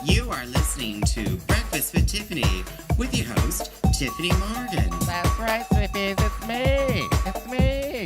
You are listening to Breakfast with Tiffany with your host, Tyffanie Morgan. That's right, Sweepies. It's me. It's me.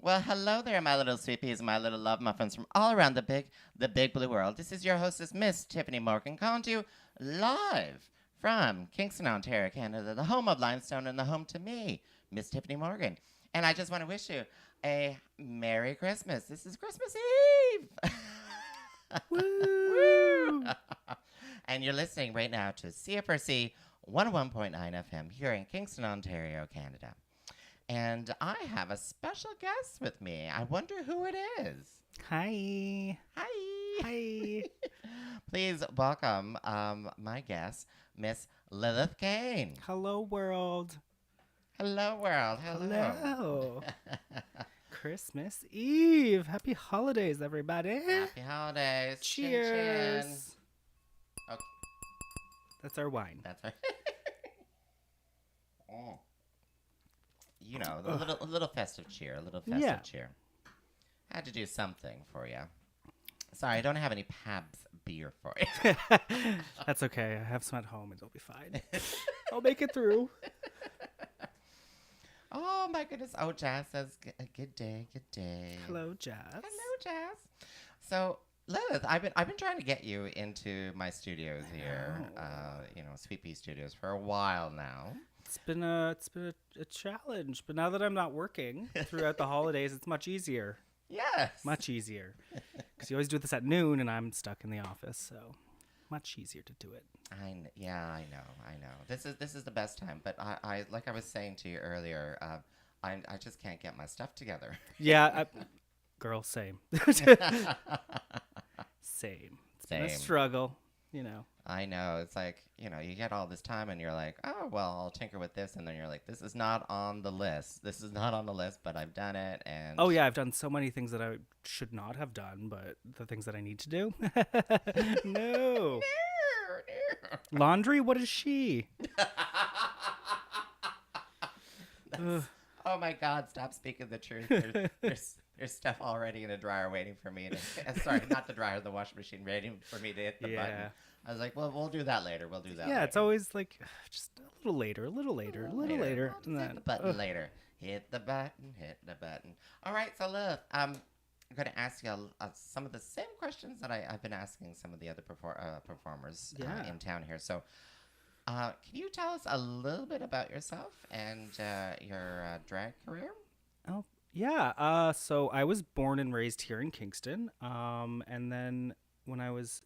Well, hello there, my little sweepies, my little love muffins from all around the big blue world. This is your hostess, Miss Tyffanie Morgan, calling to you live from Kingston, Ontario, Canada, the home of limestone and the home to me, Miss Tyffanie Morgan. And I just want to wish you a Merry Christmas. This is Christmas Eve. Woo! And you're listening right now to CFRC 101.9 FM here in Kingston, Ontario, Canada. And I have a special guest with me. I wonder who it is. Hi. Hi. Hi. Please welcome my guest, Miss Lilith Cain. Hello, world. Hello, world. Hello. Hello. Christmas Eve. Happy holidays, everybody. Happy holidays. Cheers. Chin, chin. Okay, That's our wine. that's right. Oh. You know, a little festive cheer, a little festive cheer. Had to do something for you. Sorry, I don't have any Pabst beer for you. That's okay. I have some at home. It'll be fine. I'll make it through. Oh my goodness. Oh, Jazz says good day, good day. Hello, Jazz. Hello, Jazz. So, Lilith, I've been trying to get you into my studios here, Sweet Pea Studios for a while now. It's been a challenge, but now that I'm not working throughout the holidays, it's much easier. Yes. Much easier. Because you always do this at noon, and I'm stuck in the office, so much easier to do it. I know. This is the best time, but I like I was saying to you earlier, I just can't get my stuff together. Yeah, girl, same. Same. It's been a Same. struggle, you know. I know. It's like, you get all this time and you're like, oh, well, I'll tinker with this. And then you're like, this is not on the list. This is not on the list, but I've done it. And Oh, yeah, I've done so many things that I should not have done, but the things that I need to do. No. Laundry? What is she? Ugh. Oh, my God. Stop speaking the truth. There's stuff already in the dryer waiting for me. Sorry, not the dryer, the washing machine waiting for me to hit the button. I was like, well, we'll do that later. We'll do that later. It's always like, just a little later, a little later. We'll And hit then, the button later. Hit the button. All right, so Lilith, I'm going to ask you some of the same questions that I've been asking some of the other performers in town here. So can you tell us a little bit about yourself and your drag career? Oh, yeah. So I was born and raised here in Kingston. And then when I was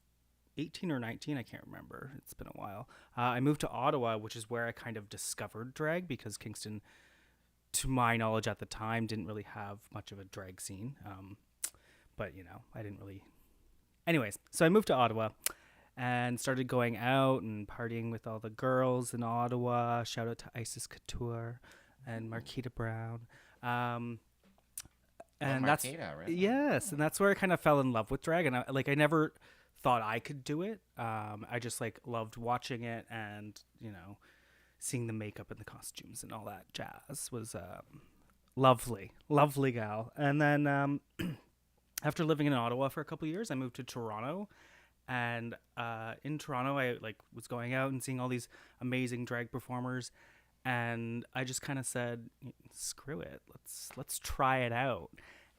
18 or 19, I can't remember. It's been a while. I moved to Ottawa, which is where I kind of discovered drag, because Kingston, to my knowledge at the time, didn't really have much of a drag scene. But, I didn't really... Anyways, so I moved to Ottawa and started going out and partying with all the girls in Ottawa. Shout out to Isis Couture and Marquita Brown. And that's really? Yes, and that's where I kind of fell in love with drag, and I never thought I could do it. I just loved watching it, and seeing the makeup and the costumes and all that jazz was lovely gal. And then after living in Ottawa for a couple of years, I moved to Toronto, and in Toronto I was going out and seeing all these amazing drag performers. And I just kind of said, screw it, let's try it out.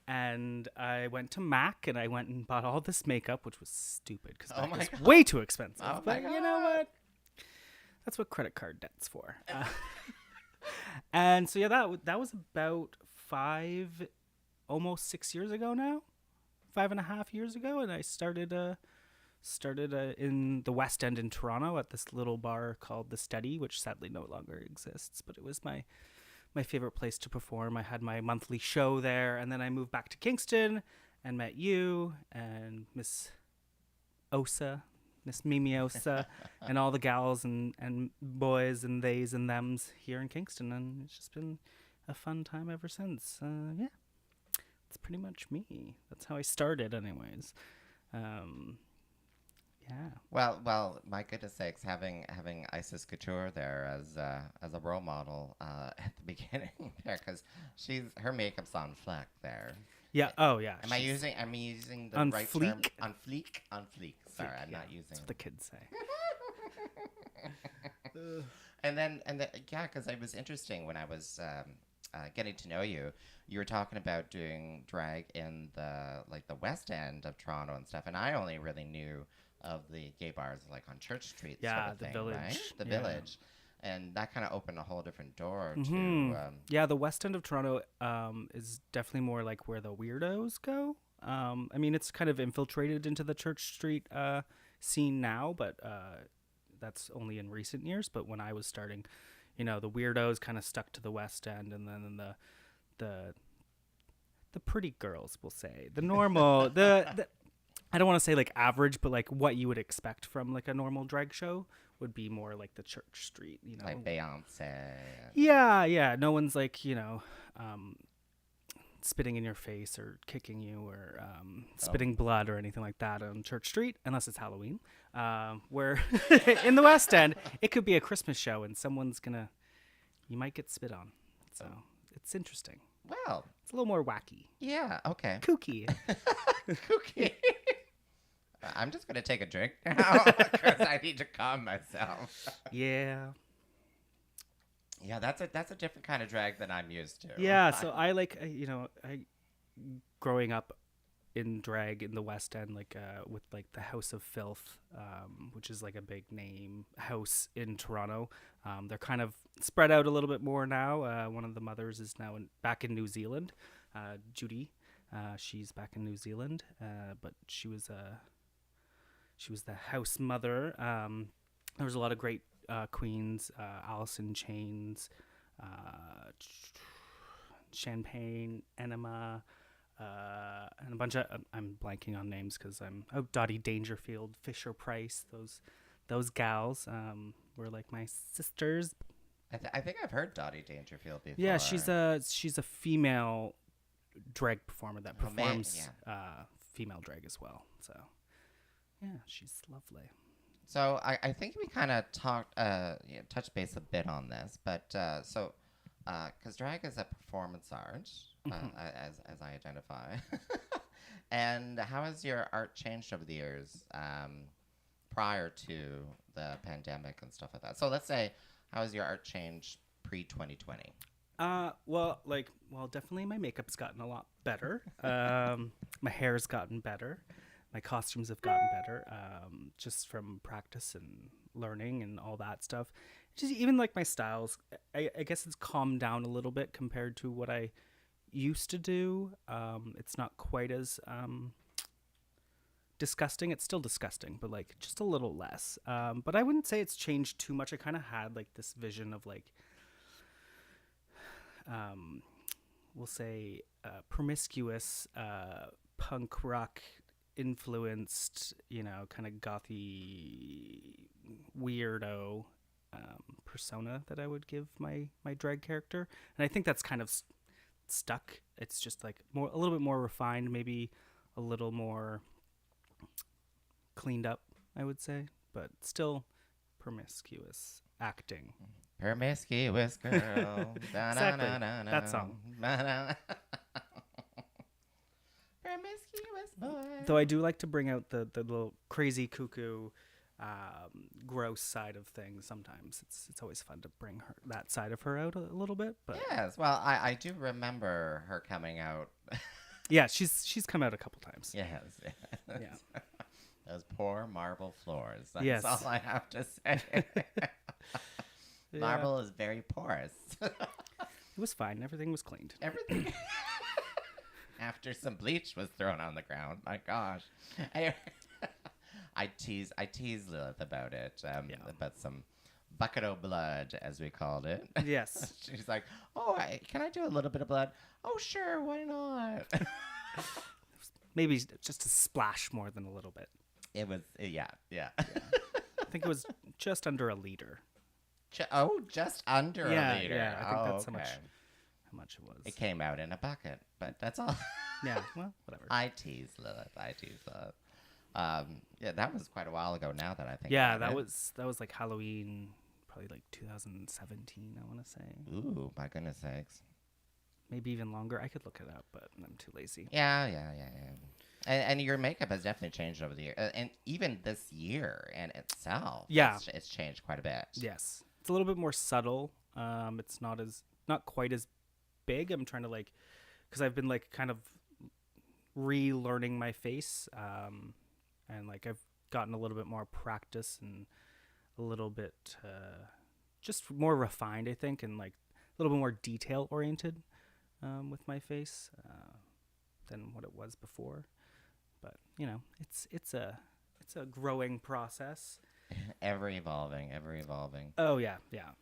And I went to MAC and I went and bought all this makeup, which was stupid because MAC was way too expensive. Oh but my you know God. what? That's what credit card debt's for. And so that was about almost 6 years ago now, 5.5 years ago, and I started in the West End in Toronto at this little bar called The Steady, which sadly no longer exists, but it was my favorite place to perform. I had my monthly show there, and then I moved back to Kingston and met you and Miss Osa, Miss Mimi Osa, and all the gals and boys and theys and thems here in Kingston, and it's just been a fun time ever since. That's pretty much me. That's how I started anyways. Yeah. Well, my goodness sakes, having Isis Couture there as a role model at the beginning there, because her makeup's on fleck there. Yeah. Oh, yeah. Am I she's using the on right term? fleek? On fleek? On fleek. Sorry, fleek, I'm yeah, not using. That's what the kids say. And then, yeah, because it was interesting when I was getting to know you. You were talking about doing drag in the West End of Toronto and stuff, and I only really knew of the gay bars like on Church Street, Yeah, sort of the thing, Village. right? The Yeah. Village, and that kind of opened a whole different door Mhm. to. Yeah, the West End of Toronto is definitely more like where the weirdos go. I mean, it's kind of infiltrated into the Church Street scene now, but that's only in recent years. But when I was starting, the weirdos kind of stuck to the West End, and then the pretty girls, we'll say, the normal, the I don't want to say like average, but like what you would expect from like a normal drag show would be more like the Church Street, Like Beyonce. Yeah. No one's like, spitting in your face or kicking you or spitting blood or anything like that on Church Street, unless it's Halloween. Where in the West End, it could be a Christmas show and you might get spit on. So it's interesting. Well, It's a little more wacky. yeah, okay. Kooky. Kooky. I'm just going to take a drink now because I need to calm myself. Yeah. Yeah, that's a different kind of drag than I'm used to. Yeah, so I like, I growing up in drag in the West End, like with like the House of Filth, which is like a big name house in Toronto. They're kind of spread out a little bit more now. One of the mothers is now back in New Zealand, Judy. She's back in New Zealand, but she was the house mother. There was a lot of great queens, Alice in Chains, Champagne, Enema, and a bunch of I'm blanking on names because Dottie Dangerfield, Fisher Price. Those gals were like my sisters. I think I've heard Dottie Dangerfield before. Yeah, she's a female drag performer that performs female drag as well. So yeah, she's lovely. So I think we kind of touched base a bit on this, but because drag is a performance art, as I identify, and how has your art changed over the years prior to the pandemic and stuff like that? So let's say, how has your art changed pre-2020? Well, definitely my makeup's gotten a lot better. My hair's gotten better. My costumes have gotten better, just from practice and learning and all that stuff. Just even like my styles, I guess it's calmed down a little bit compared to what I used to do. It's not quite as disgusting. It's still disgusting, but like just a little less. But I wouldn't say it's changed too much. I kind of had like this vision of like, we'll say, promiscuous punk rock influenced, kind of gothy weirdo persona that I would give my drag character, and I think that's kind of stuck. It's just like a little bit more refined, maybe a little more cleaned up, I would say, but still promiscuous acting. Promiscuous girl. Exactly. That song. Promiscuous boy. Though I do like to bring out the little crazy cuckoo, gross side of things. Sometimes it's always fun to bring that side of her out a little bit. But Yes, well, I do remember her coming out. yeah, she's come out a couple times. Yes. Yeah. Those poor marble floors. That's Yes. all I have to say. Yeah. Marble is very porous. It was fine. Everything was cleaned. Everything. After some bleach was thrown on the ground. My gosh. I tease Lilith about it. About some bucket of blood, as we called it. Yes. She's like, oh, can I do a little bit of blood? Oh, sure. Why not? Maybe just a splash more than a little bit. It was, yeah. I think it was just under a liter. Just under a liter. Yeah, I think that's okay. how much it was. It came out in a bucket, but that's all. Yeah, well, whatever. I tease Lilith. Yeah, that was quite a while ago now that I think Yeah, about it. that was like Halloween, probably like 2017, I want to say. Ooh, my goodness sakes. maybe even longer. I could look it up, but I'm too lazy. Yeah. And your makeup has definitely changed over the year, and even this year in itself. Yeah. It's changed quite a bit. Yes, it's a little bit more subtle. It's not quite as big. I'm trying to like, because I've been like kind of relearning my face, and like I've gotten a little bit more practice and a little bit just more refined, I think, and like a little bit more detail oriented with my face than what it was before. But you know, it's a growing process. Ever evolving. Oh yeah.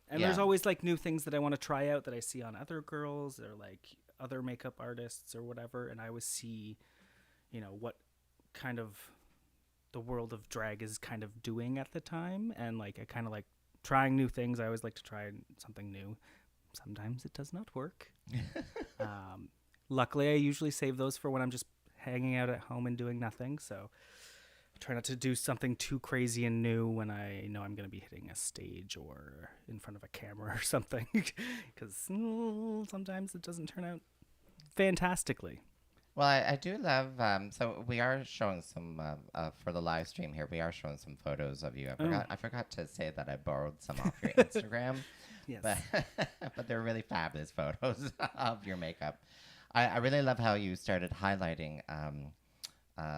And there's always like new things that I want to try out that I see on other girls or like other makeup artists or whatever, and I always see, you know, what kind of the world of drag is kind of doing at the time, and like I kind of like trying new things. I always like to try something new. Sometimes it does not work. Luckily, I usually save those for when I'm just hanging out at home and doing nothing. So I try not to do something too crazy and new when I know I'm going to be hitting a stage or in front of a camera or something, because sometimes it doesn't turn out fantastically. Well, I do love. So we are showing some for the live stream here. We are showing some photos of you. I forgot to say that I borrowed some off your Instagram. Yes. But they're really fabulous photos of your makeup. I really love how you started highlighting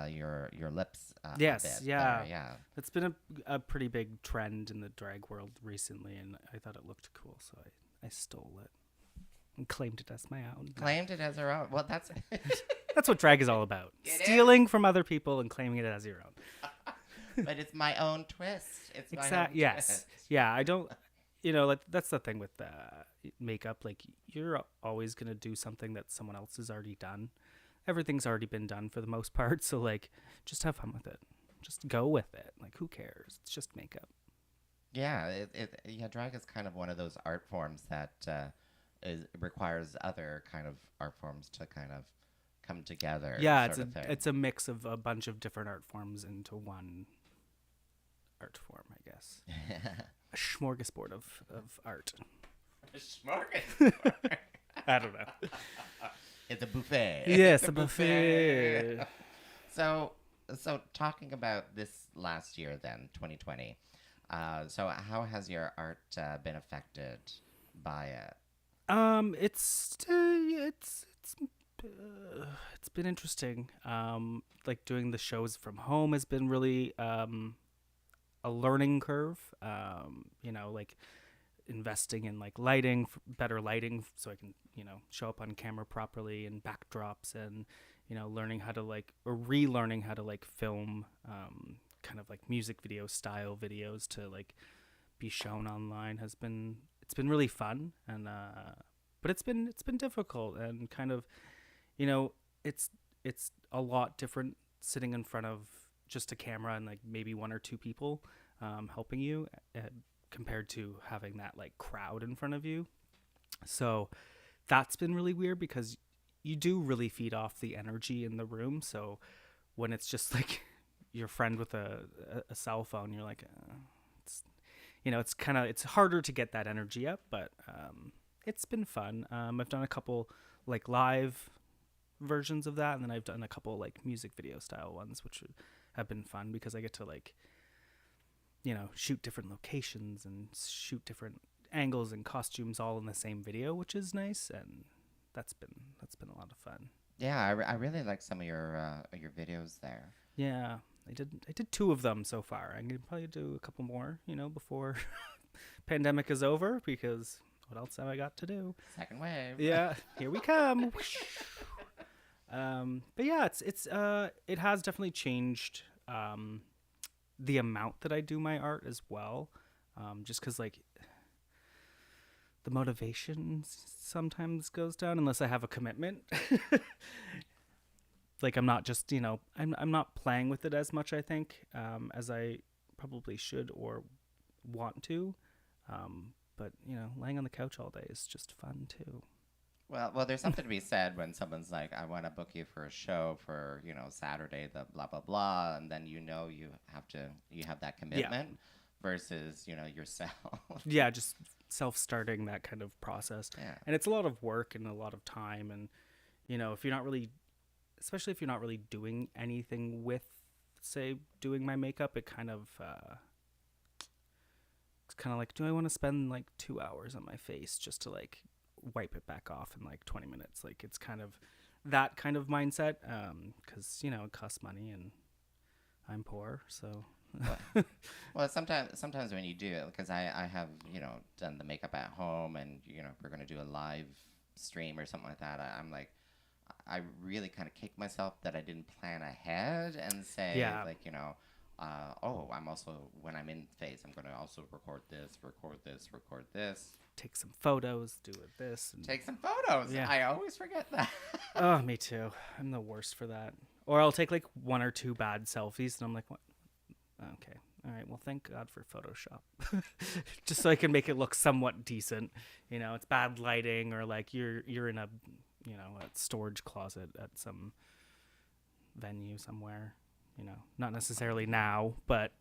your lips. Yes, a bit yeah. there, yeah. It's been a pretty big trend in the drag world recently, and I thought it looked cool, so I stole it and claimed it as my own. Claimed it as her own. Well, that's That's what drag is all about. Stealing from other people and claiming it as your own. but it's my own twist. It's my own Exactly. Yes. twist. Yeah. I don't. You know, like that's the thing with makeup. Like you're always gonna do something that someone else has already done. Everything's already been done for the most part. So like, just have fun with it. Just go with it. Like, who cares? It's just makeup. Yeah. Drag is kind of one of those art forms that requires other kind of art forms to kind of come together. Yeah, sort of thing. it's a mix of a bunch of different art forms into one art form, I guess. A smorgasbord of art. A smorgasbord. I don't know. It's a buffet. Yes, It's a buffet. So talking about this last year, then 2020. So how has your art been affected by it? It's been interesting. Like doing the shows from home has been really a learning curve. You know, like investing in like lighting, better lighting, so I can, you know, show up on camera properly, and backdrops, and you know, learning how to like, or relearning how to like film kind of like music video style videos to like be shown online has been, it's been really fun, and but it's been difficult, and kind of, you know, it's a lot different sitting in front of just a camera and like maybe one or two people helping you compared to having that like crowd in front of you. So that's been really weird, because you do really feed off the energy in the room. So when it's just like your friend with a cell phone, you're like, it's, you know, it's harder to get that energy up, but it's been fun. I've done a couple like live versions of that, and then I've done a couple like music video style ones, which have been fun because I get to like, you know, shoot different locations and shoot different angles and costumes all in the same video, which is nice, and that's been a lot of fun. Yeah, I really like some of your videos there. Yeah, I did 2 of them so far. I'm gonna probably do a couple more, you know, before pandemic is over, because what else have I got to do? Second wave. Yeah, here we come. But yeah, it has definitely changed the amount that I do my art as well, just because like the motivation sometimes goes down unless I have a commitment. Like I'm not just, you know, I'm not playing with it as much, I think, as I probably should or want to. But you know, laying on the couch all day is just fun too. Well, there's something to be said when someone's like, I want to book you for a show for, you know, Saturday, the blah, blah, blah. And then, you know, you have that commitment. versus, yourself. Yeah, just self-starting that kind of process. Yeah. And it's a lot of work and a lot of time. And, if you're not really, especially if you're not really doing anything with, say, doing my makeup, it kind of, it's kind of like, do I want to spend like 2 hours on my face just to like wipe it back off in like 20 minutes? Like, it's kind of that kind of mindset. 'Cause, it costs money and I'm poor. So. Well, sometimes when you do it, because I have, done the makeup at home and, we're going to do a live stream or something like that, I'm like, I really kind of kick myself that I didn't plan ahead and say, like, I'm also, when I'm in face, I'm going to also record this. Take some photos, do it this. And Take some photos. Yeah. I always forget that. Oh, me too. I'm the worst for that. Or I'll take like 1 or 2 bad selfies and I'm like, what? Okay. All right. Well, thank God for Photoshop. Just so I can make it look somewhat decent. It's bad lighting or like you're in a, a storage closet at some venue somewhere, not necessarily now, but,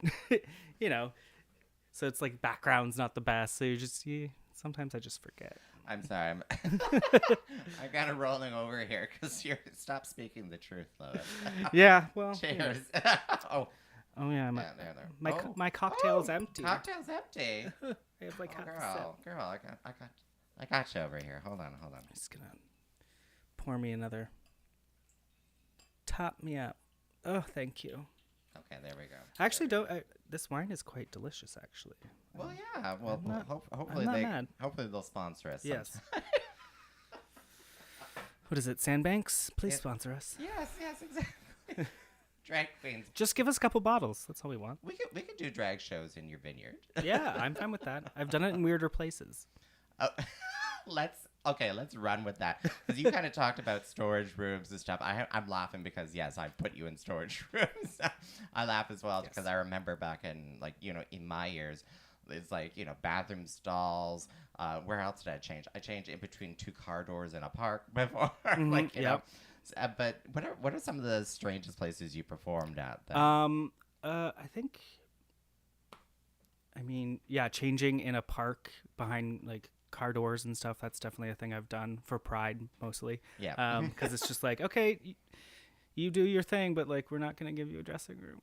so it's like background's not the best. So sometimes I just forget. I'm sorry. I'm kind of rolling over here because stop speaking the truth, Lois. Yeah. Well, Cheers. Oh yeah, there. My cocktail's empty. Cocktail's empty. I have like half a sip. Girl, I got you over here. Hold on. I'm just gonna pour me another. Top me up. Oh, thank you. Okay, there we go. Actually, this wine is quite delicious, actually. Well, yeah. Well, hopefully they'll sponsor us. Yes. What is it, Sandbanks? Please sponsor us. Yes, exactly. Drag queens. Just give us a couple bottles. That's all we want. We could do drag shows in your vineyard. Yeah, I'm fine with that. I've done it in weirder places. Let's run with that, because you kind of talked about storage rooms and stuff. I'm laughing because yes, I put you in storage rooms. I laugh as well because I remember back in in my years, it's like bathroom stalls. Where else did I change? I changed in between 2 car doors in a park before. Like you know. But what are some of the strangest places you performed at then? I think. I mean, yeah, changing in a park behind like car doors and stuff. That's definitely a thing I've done for Pride mostly. Yeah. Because it's just like, okay, you do your thing, but like we're not gonna give you a dressing room.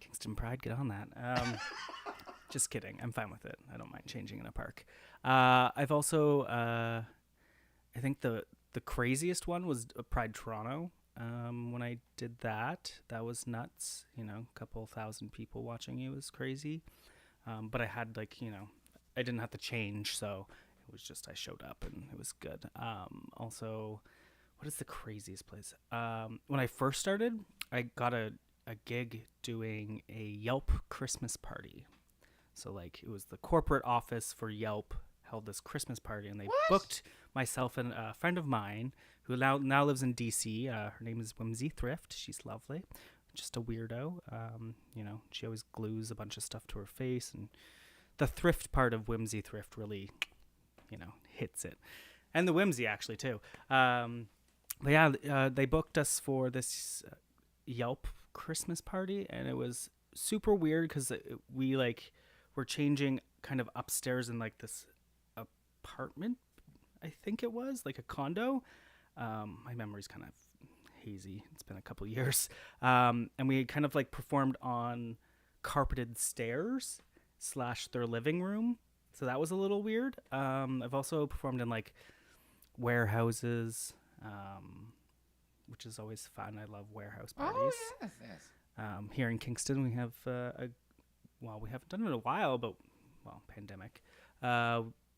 Kingston Pride, get on that. Just kidding. I'm fine with it. I don't mind changing in a park. I've also, I think the craziest one was Pride Toronto. When I did that was nuts. A couple thousand people watching you was crazy. But I had like, I didn't have to change. So it was just, I showed up and it was good. Also, what is the craziest place? When I first started, I got a gig doing a Yelp Christmas party. So like it was the corporate office for Yelp held this Christmas party and they booked myself and a friend of mine who now lives in DC. Her name is Whimsy Thrift. She's lovely. Just a weirdo. She always glues a bunch of stuff to her face, and the thrift part of Whimsy Thrift really, hits it. And the whimsy actually too. But yeah, they booked us for this Yelp Christmas party, and it was super weird because we were changing kind of upstairs in like this apartment, I think it was like a condo. My memory's kind of hazy. It's been a couple years. And we kind of like performed on carpeted stairs / their living room. So that was a little weird. I've also performed in like warehouses, which is always fun. I love warehouse parties. Oh, yes. Here in Kingston, we have we haven't done it in a while, but pandemic.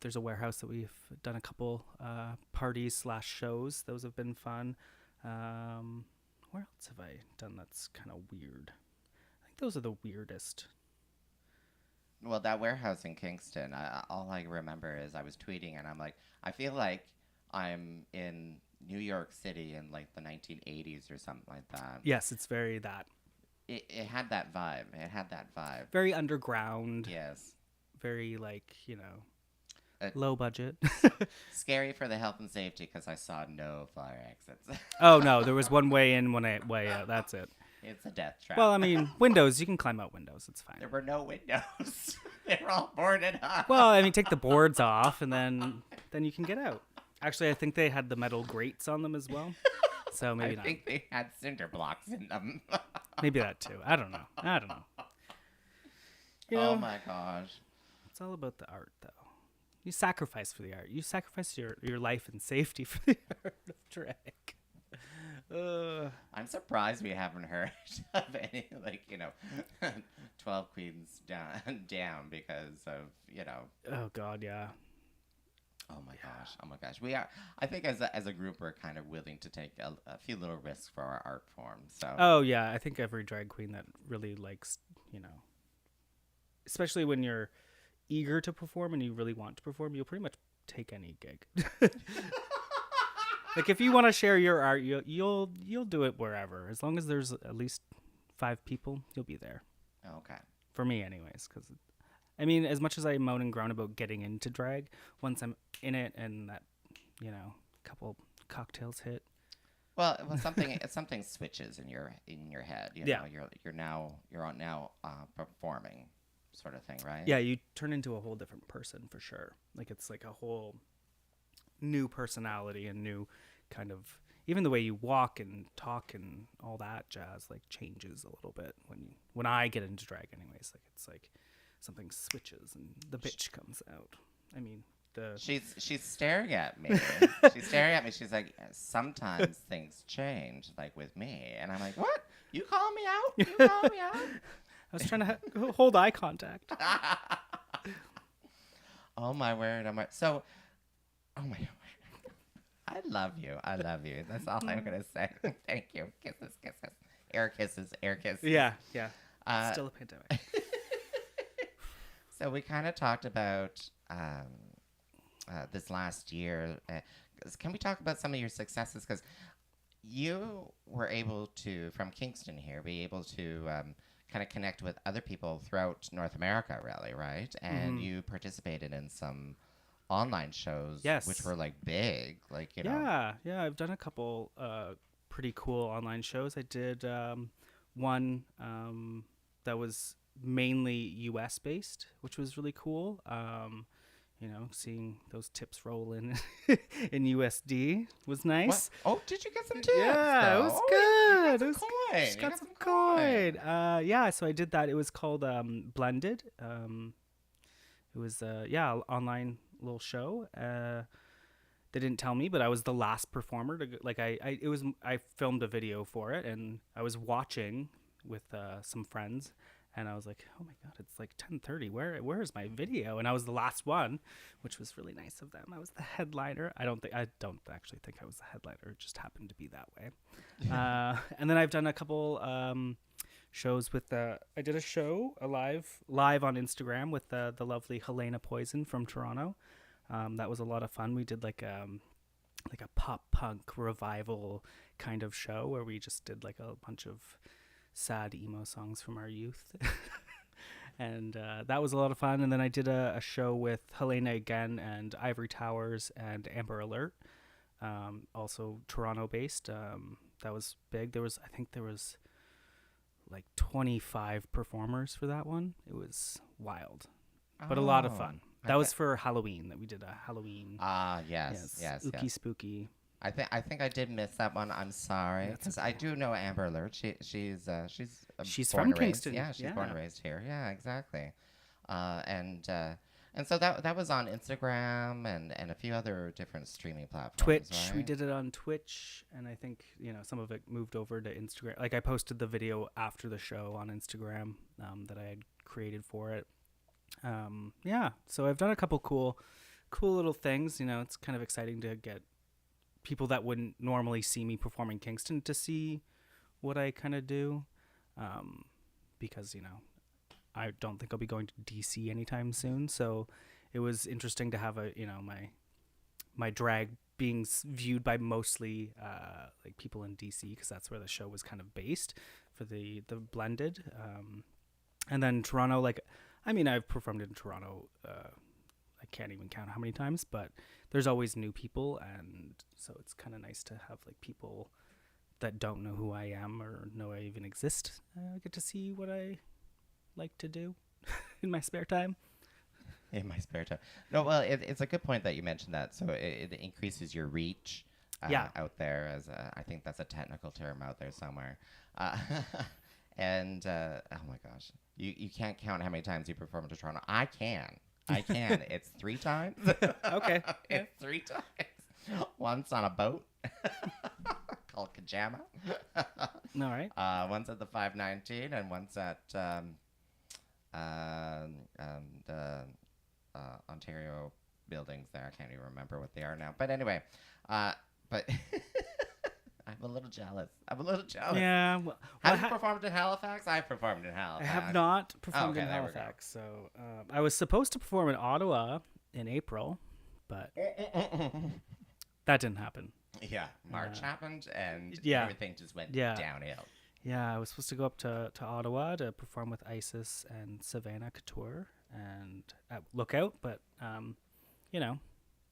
There's a warehouse that we've done a couple parties / shows. Those have been fun. Where else have I done that's kind of weird? I think those are the weirdest. Well, that warehouse in Kingston, all I remember is I was tweeting and I'm like, I feel like I'm in New York City in like the 1980s or something like that. Yes, it's very that. It had that vibe. Very underground. Yes. Very low budget. Scary for the health and safety because I saw no fire exits. Oh no, there was one way in, one way out. That's it. It's a death trap. Well, I mean, windows. You can climb out windows. It's fine. There were no windows. They were all boarded up. Well, I mean, take the boards off, and then you can get out. Actually, I think they had the metal grates on them as well. So maybe I not. think they had cinder blocks in them. Maybe that too. I don't know. You Oh know, my gosh. it's all about the art, though. You sacrifice for the art. You sacrifice your life and safety for the art of drag. I'm surprised we haven't heard of any, 12 queens down because of, Oh God, yeah. Oh my gosh. We are, I think as a group, we're kind of willing to take a few little risks for our art form. So. Oh yeah, I think every drag queen that really likes, especially when you're eager to perform and you really want to perform, you'll pretty much take any gig. Like if you want to share your art, you'll do it wherever, as long as there's at least 5 people, you'll be there. Okay. For me, anyways, because I mean, as much as I moan and groan about getting into drag, once I'm in it and that, couple cocktails hit. Well, something switches in your head. Yeah. You're now performing, sort of thing, right? Yeah, you turn into a whole different person for sure. Like it's like a whole new personality and new kind of, even the way you walk and talk and all that jazz like changes a little bit when I get into drag, anyways. Like it's like something switches and the bitch comes out. I mean, she's staring at me. She's staring at me. She's like, sometimes things change, like with me, and I'm like, what? You call me out? You call me out? I was trying to hold eye contact. Oh my word! So, oh my word! I love you. I love you. That's all I'm gonna say. Thank you. Kisses, kisses, air kisses, air kisses. Yeah. Still a pandemic. So we kind of talked about this last year. Can we talk about some of your successes? Because you were able to, from Kingston here, be able to kind of connect with other people throughout North America, really, right? And you participated in some online shows, yes, which were like big, like, you know. Yeah. I've done a couple pretty cool online shows. I did one that was mainly U.S. based, which was really cool. Seeing those tips roll in in USD was nice. What? Oh, did you get some tips? Yeah, though? it was You good. got some coin. Just You got some coin. Yeah, so I did that. It was called Blended. It was online little show. They didn't tell me, but I was the last performer to I filmed a video for it, and I was watching with some friends. And I was like, oh my God, it's like 10:30. Where is my video? And I was the last one, which was really nice of them. I was the headliner. I don't actually think I was the headliner. It just happened to be that way. And then I've done a couple shows with I did a show live on Instagram with the lovely Helena Poison from Toronto. That was a lot of fun. We did like a pop punk revival kind of show where we just did like a bunch of sad emo songs from our youth. And that was a lot of fun. And then I did a show with Helena again and Ivory Towers and Amber Alert, also Toronto based. That was big. I think there was like 25 performers for that one. It was wild, but a lot of fun. That was for Halloween, that we did a Halloween. Yes. Ooky spooky. I think I did miss that one. I'm sorry, because I do know Amber Alert. She's from Kingston. Yeah, she's born and raised here. Yeah, exactly. And so that was on Instagram and a few other different streaming platforms. Twitch. Right? We did it on Twitch, and I think some of it moved over to Instagram. Like I posted the video after the show on Instagram that I had created for it. So I've done a couple cool little things. It's kind of exciting to get people that wouldn't normally see me perform in Kingston to see what I kind of do, because I don't think I'll be going to DC anytime soon. So it was interesting to have my drag being viewed by mostly like people in DC, because that's where the show was kind of based for the Blended. And then Toronto, I've performed in Toronto. I can't even count how many times, but there's always new people, and so it's kind of nice to have like people that don't know who I am or know I even exist get to see what I like to do in my spare time. In my spare time. No, well, it's a good point that you mentioned that. So it increases your reach out there. I think that's a technical term out there somewhere. And oh my gosh, you can't count how many times you performed to Toronto. I can. It's 3 times. Okay. It's 3 times. Once on a boat called Kajama. All right. Once at the 519 and once at the Ontario buildings there. I can't even remember what they are now. But anyway, but I'm a little jealous. Yeah. Well, have you performed in Halifax? I've performed in Halifax. I have not performed Okay, in there we go. Halifax. So I was supposed to perform in Ottawa in April, but that didn't happen. Yeah, March happened and yeah. everything just went Yeah. downhill. Yeah, I was supposed to go up to Ottawa to perform with Isis and Savannah Couture and at Lookout, but you know,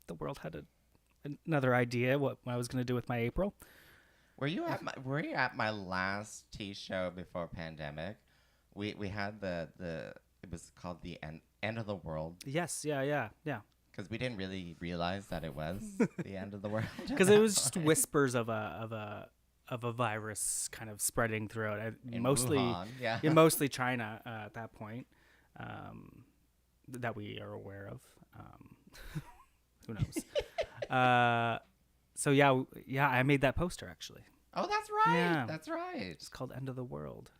the world had another idea what I was going to do with my April. Were you at my last tea show before pandemic? We had the it was called the end of the world. Yes, yeah. Because we didn't really realize that it was the end of the world. Because it was just whispers of a virus kind of spreading throughout. Mostly, Wuhan, yeah. mostly China at that point, that we are aware of. Who knows? So yeah, I made that poster actually. Oh, that's right. Yeah. That's right. It's called End of the World.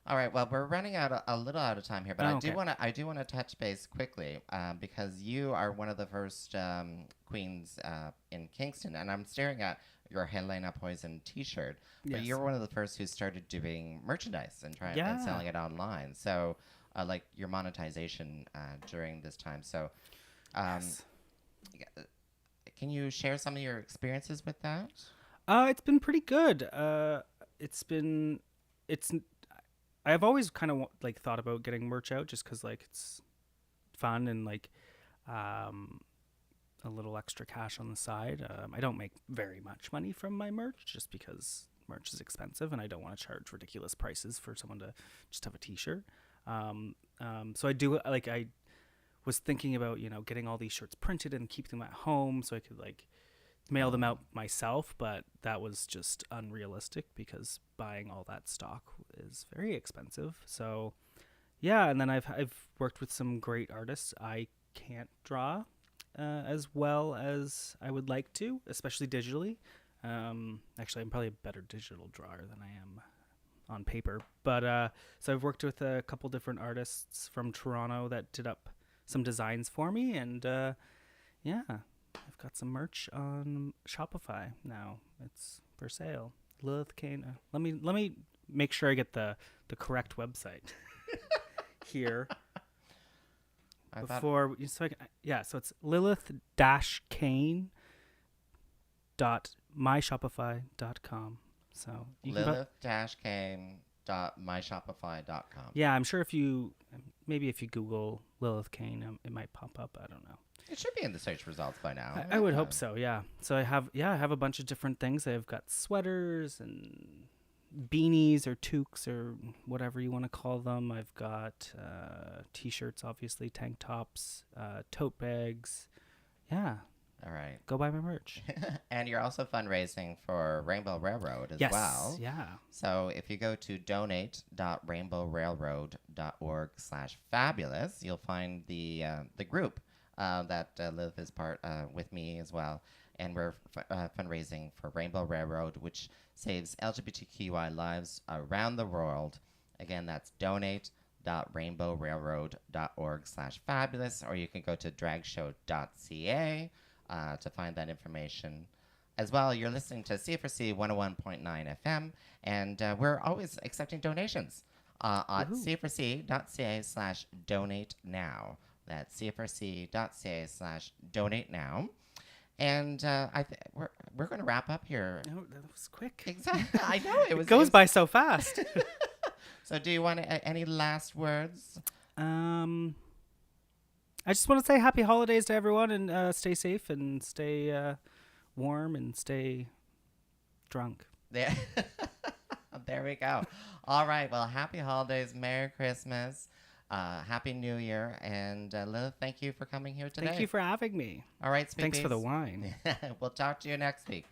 All right. Well, we're running a little out of time here, but Oh, I do want to touch base quickly because you are one of the first queens in Kingston, and I'm staring at your Helena Poison T-shirt. But Yes. you're one of the first who started doing merchandise and and selling it online. So, like your monetization during this time. So, Yes. can you share some of your experiences with that? It's been pretty good. I've always kind of like thought about getting merch out just because like it's fun and like a little extra cash on the side. I don't make very much money from my merch just because merch is expensive and I don't want to charge ridiculous prices for someone to just have a t-shirt. So I was thinking about, getting all these shirts printed and keep them at home so I could like mail them out myself, but that was just unrealistic because buying all that stock is very expensive. So yeah, and then I've worked with some great artists. I can't draw as well as I would like to, especially digitally. Actually, I'm probably a better digital drawer than I am on paper. But so I've worked with a couple different artists from Toronto that did up some designs for me, and yeah, I've got some merch on Shopify now. It's for sale. Lilith Cain. Let me make sure I get the correct website here. So it's lilith-cain.myshopify.com. So you can Lilith-cain.myshopify.com. Yeah, I'm sure if you Google Lilith Cain, it might pop up. I don't know. It should be in the search results by now. I would hope so. Yeah. So I have a bunch of different things. I've got sweaters and beanies or toques or whatever you want to call them. I've got t-shirts, obviously, tank tops, tote bags. Yeah. All right. Go buy my merch. And you're also fundraising for Rainbow Railroad as well. Yeah. So if you go to donate.rainbowrailroad.org/fabulous, you'll find the group that Lilith is part with me as well. And we're fundraising for Rainbow Railroad, which saves LGBTQI lives around the world. Again, that's donate.rainbowrailroad.org/fabulous, or you can go to dragshow.ca to find that information. As well, you're listening to C4C 101.9 FM, and we're always accepting donations at c4c.ca/donate now. That's c4c.ca/donate now. And we're going to wrap up here. No, that was quick. Exactly. I know it goes by so fast. So, do you want any last words? I just want to say happy holidays to everyone, and stay safe and stay warm and stay drunk. There, there we go. All right. Well, happy holidays, Merry Christmas, Happy New Year, and Lilith, thank you for coming here today. Thank you for having me. All right, sweet Thanks for the peas. wine. We'll talk to you next week.